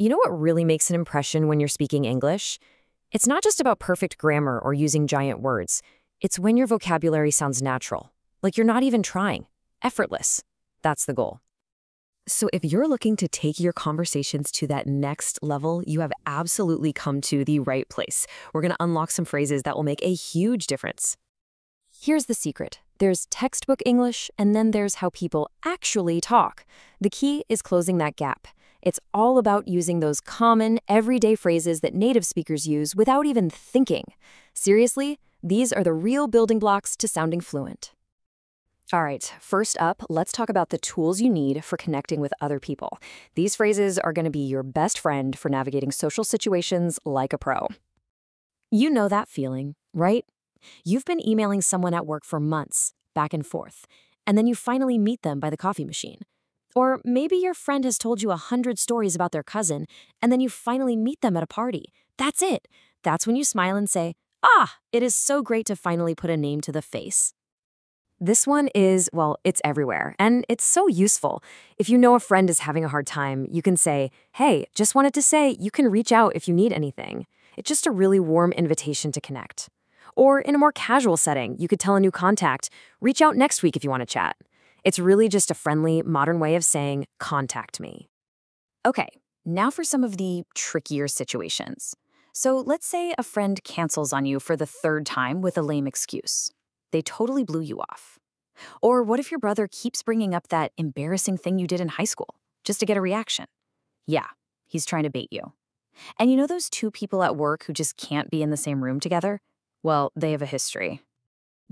You know what really makes an impression when you're speaking English? It's not just about perfect grammar or using giant words. It's when your vocabulary sounds natural, like you're not even trying. Effortless. That's the goal. So if you're looking to take your conversations to that next level, you have absolutely come to the right place. We're going to unlock some phrases that will make a huge difference. Here's the secret. There's textbook English, and then there's how people actually talk. The key is closing that gap. It's all about using those common, everyday phrases that native speakers use without even thinking. Seriously, these are the real building blocks to sounding fluent. All right, first up, let's talk about the tools you need for connecting with other people. These phrases are going to be your best friend for navigating social situations like a pro. You know that feeling, right? You've been emailing someone at work for months, back and forth, and then you finally meet them by the coffee machine. Or maybe your friend has told you 100 stories about their cousin, and then you finally meet them at a party. That's it. That's when you smile and say, "Ah, it is so great to finally put a name to the face." This one is, well, it's everywhere, and it's so useful. If you know a friend is having a hard time, you can say, "Hey, just wanted to say you can reach out if you need anything." It's just a really warm invitation to connect. Or in a more casual setting, you could tell a new contact, "Reach out next week if you want to chat." It's really just a friendly, modern way of saying, "Contact me." Okay, now for some of the trickier situations. So let's say a friend cancels on you for the third time with a lame excuse. They totally blew you off. Or what if your brother keeps bringing up that embarrassing thing you did in high school, just to get a reaction? Yeah, he's trying to bait you. And you know those two people at work who just can't be in the same room together? Well, they have a history.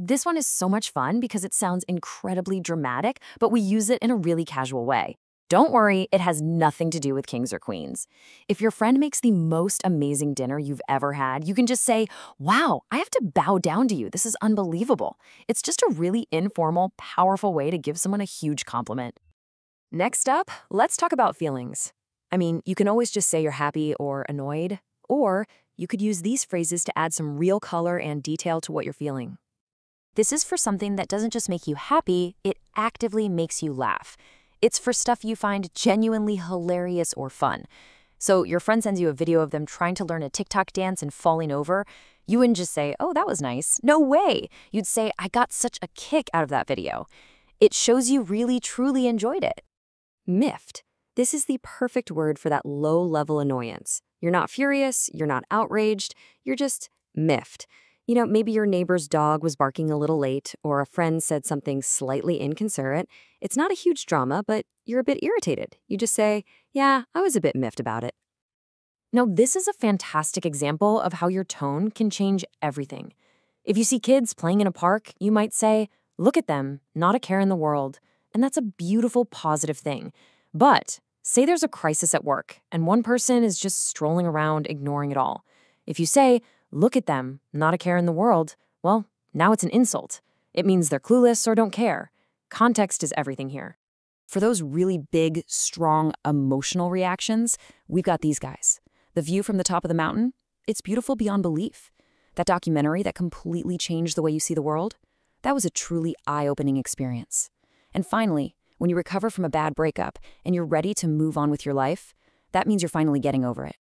This one is so much fun because it sounds incredibly dramatic, but we use it in a really casual way. Don't worry, it has nothing to do with kings or queens. If your friend makes the most amazing dinner you've ever had, you can just say, "Wow, I have to bow down to you. This is unbelievable." It's just a really informal, powerful way to give someone a huge compliment. Next up, let's talk about feelings. I mean, you can always just say you're happy or annoyed, or you could use these phrases to add some real color and detail to what you're feeling. This is for something that doesn't just make you happy, it actively makes you laugh. It's for stuff you find genuinely hilarious or fun. So your friend sends you a video of them trying to learn a TikTok dance and falling over. You wouldn't just say, "Oh, that was nice." No way. You'd say, "I got such a kick out of that video." It shows you really, truly enjoyed it. Miffed. This is the perfect word for that low-level annoyance. You're not furious, you're not outraged, you're just miffed. You know, maybe your neighbor's dog was barking a little late, or a friend said something slightly inconsiderate. It's not a huge drama, but you're a bit irritated. You just say, "Yeah, I was a bit miffed about it." Now, this is a fantastic example of how your tone can change everything. If you see kids playing in a park, you might say, "Look at them, not a care in the world." And that's a beautiful, positive thing. But say there's a crisis at work, and one person is just strolling around, ignoring it all. If you say, "Look at them, not a care in the world," well, now it's an insult. It means they're clueless or don't care. Context is everything here. For those really big, strong, emotional reactions, we've got these guys. The view from the top of the mountain, it's beautiful beyond belief. That documentary that completely changed the way you see the world, that was a truly eye-opening experience. And finally, when you recover from a bad breakup and you're ready to move on with your life, that means you're finally getting over it.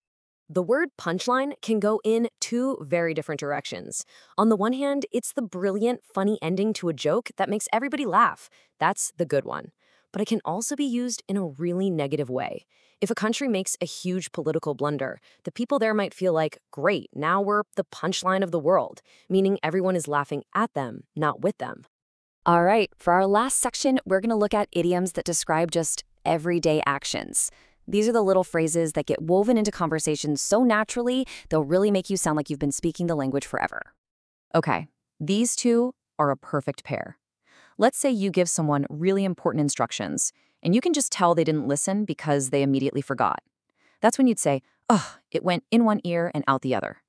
The word punchline can go in two very different directions. On the one hand, it's the brilliant, funny ending to a joke that makes everybody laugh. That's the good one. But it can also be used in a really negative way. If a country makes a huge political blunder, the people there might feel like, "Great, now we're the punchline of the world," meaning everyone is laughing at them, not with them. All right, for our last section, we're going to look at idioms that describe just everyday actions. These are the little phrases that get woven into conversations so naturally, they'll really make you sound like you've been speaking the language forever. Okay, these two are a perfect pair. Let's say you give someone really important instructions, and you can just tell they didn't listen because they immediately forgot. That's when you'd say, "Ugh, it went in one ear and out the other."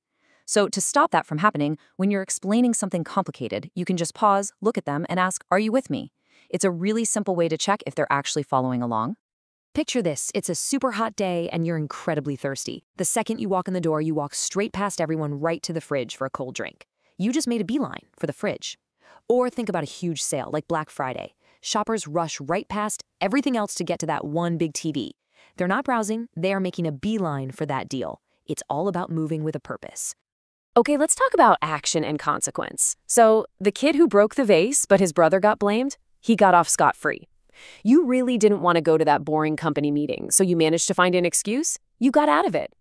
So to stop that from happening, when you're explaining something complicated, you can just pause, look at them, and ask, "Are you with me?" It's a really simple way to check if they're actually following along. Picture this, it's a super hot day and you're incredibly thirsty. The second you walk in the door, you walk straight past everyone right to the fridge for a cold drink. You just made a beeline for the fridge. Or think about a huge sale like Black Friday. Shoppers rush right past everything else to get to that one big TV. They're not browsing, they are making a beeline for that deal. It's all about moving with a purpose. Okay, let's talk about action and consequence. So, the kid who broke the vase, but his brother got blamed, he got off scot-free. You really didn't want to go to that boring company meeting, so you managed to find an excuse? You got out of it.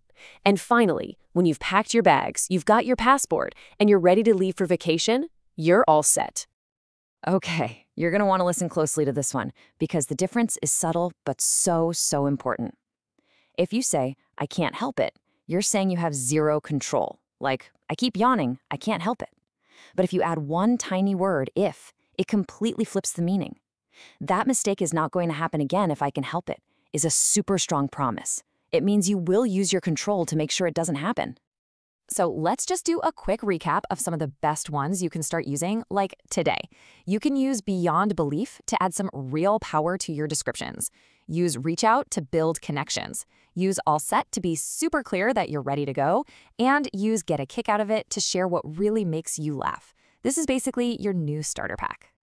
And finally, when you've packed your bags, you've got your passport, and you're ready to leave for vacation, you're all set. Okay, you're going to want to listen closely to this one, because the difference is subtle but so, so important. If you say, I can't help it, you're saying you have zero control. Like, I keep yawning, I can't help it. But if you add one tiny word, if, it completely flips the meaning. That mistake is not going to happen again if I can help it, is a super strong promise. It means you will use your control to make sure it doesn't happen. So let's just do a quick recap of some of the best ones you can start using, like today. You can use beyond belief to add some real power to your descriptions. Use reach out to build connections. Use all set to be super clear that you're ready to go. And use get a kick out of it to share what really makes you laugh. This is basically your new starter pack.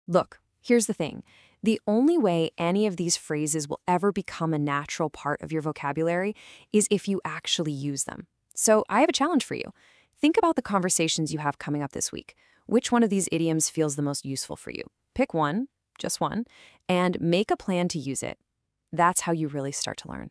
Look, here's the thing. The only way any of these phrases will ever become a natural part of your vocabulary is if you actually use them. So I have a challenge for you. Think about the conversations you have coming up this week. Which one of these idioms feels the most useful for you? Pick one, just one, and make a plan to use it. That's how you really start to learn.